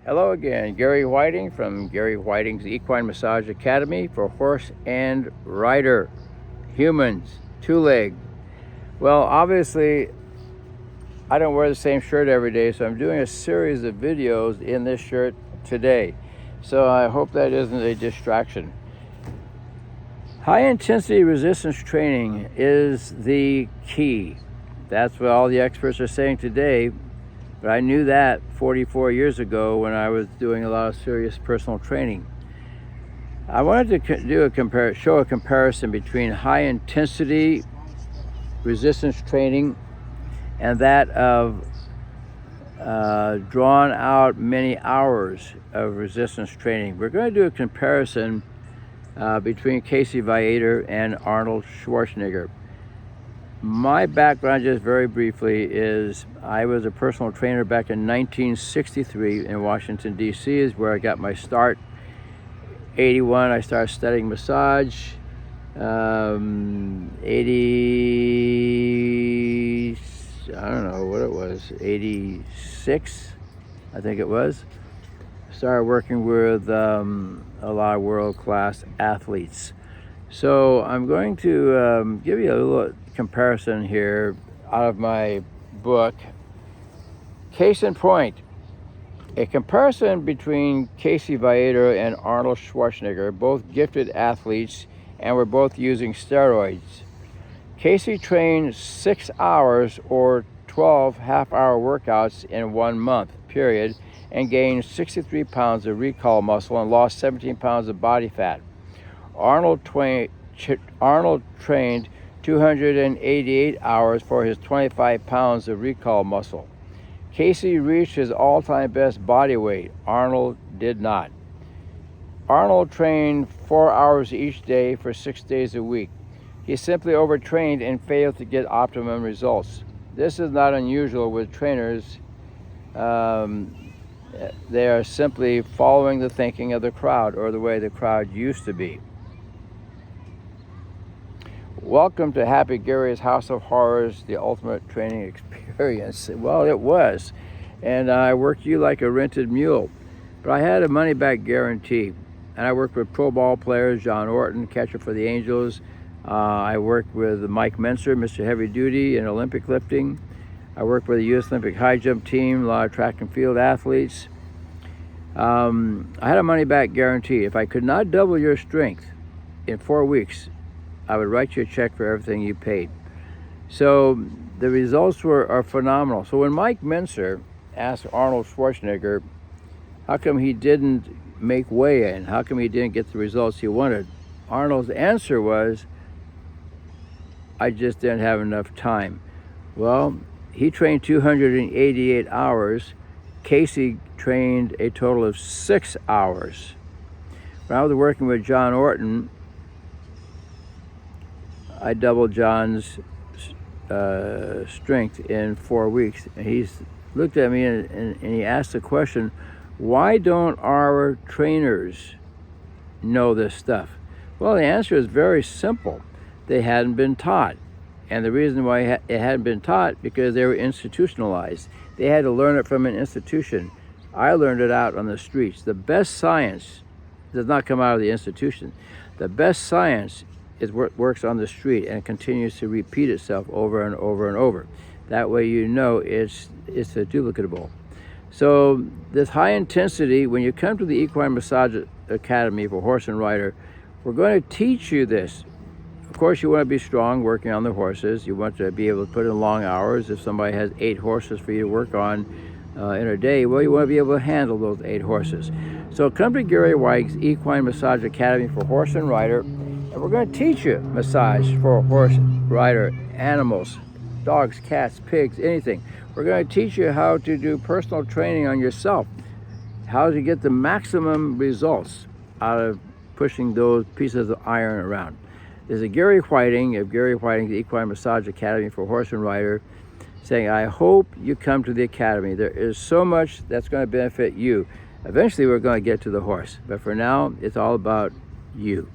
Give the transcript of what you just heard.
Hello again, Geary Whiting from Geary Whiting's Equine Massage Academy for horse and rider, humans, two-leg. Well, obviously, I don't wear the same shirt every day, so I'm doing a series of videos in this shirt today. So I hope that isn't a distraction. High-intensity resistance training is the key. That's what all the experts are saying today. But I knew that 44 years ago when I was doing a lot of serious personal training. I wanted to show a comparison between high-intensity resistance training and that of drawn out many hours of resistance training. We're going to do a comparison between Casey Viator and Arnold Schwarzenegger. My background, just very briefly, is I was a personal trainer back in 1963 in Washington, D.C. is where I got my start. 81, I started studying massage. 80, I don't know what it was, 86, I think it was. Started working with a lot of world-class athletes. So I'm going to give you a little comparison here out of my book. Case in point, a comparison between Casey Viator and Arnold Schwarzenegger, both gifted athletes, and were both using steroids. Casey trained 6 hours or 12 half-hour workouts in 1 month, period, and gained 63 pounds of recall muscle and lost 17 pounds of body fat. Arnold trained 288 hours for his 25 pounds of recall muscle. Casey reached his all-time best body weight. Arnold did not. Arnold trained 4 hours each day for 6 days a week. He simply overtrained and failed to get optimum results. This is not unusual with trainers. They are simply following the thinking of the crowd, or the way the crowd used to be. Welcome to Happy Gary's House of Horrors, the ultimate training experience. Well, it was. And I worked you like a rented mule. But I had a money-back guarantee. And I worked with pro ball players, John Orton, catcher for the Angels. I worked with Mike Menser, Mr. Heavy Duty, in Olympic lifting. I worked with the U.S. Olympic high jump team, a lot of track and field athletes. I had a money-back guarantee. If I could not double your strength in 4 weeks, I would write you a check for everything you paid. So the results are phenomenal. So when Mike Menser asked Arnold Schwarzenegger how come he didn't make weigh-in, how come he didn't get the results he wanted, Arnold's answer was, I just didn't have enough time. Well, he trained 288 hours. Casey trained a total of 6 hours. When I was working with John Orton, I doubled John's strength in 4 weeks. And he looked at me and he asked the question, why don't our trainers know this stuff? Well, the answer is very simple. They hadn't been taught. And the reason why it hadn't been taught, because they were institutionalized. They had to learn it from an institution. I learned it out on the streets. The best science does not come out of the institution. The best science is what works on the street and continues to repeat itself over and over and over. That way you know it's duplicatable. So this high intensity, when you come to the Equine Massage Academy for horse and rider, we're going to teach you this. Of course, you want to be strong working on the horses. You want to be able to put in long hours. If somebody has 8 horses for you to work on in a day, well, you want to be able to handle those 8 horses. So come to Geary Whiting's Equine Massage Academy for horse and rider, and we're going to teach you massage for horse, rider, animals, dogs, cats, pigs, anything. We're going to teach you how to do personal training on yourself, how to get the maximum results out of pushing those pieces of iron around. This is Geary Whiting of Geary Whiting's Equine Massage Academy for horse and rider, saying, I hope you come to the academy. There is so much that's going to benefit you. Eventually, we're going to get to the horse, but for now, it's all about you.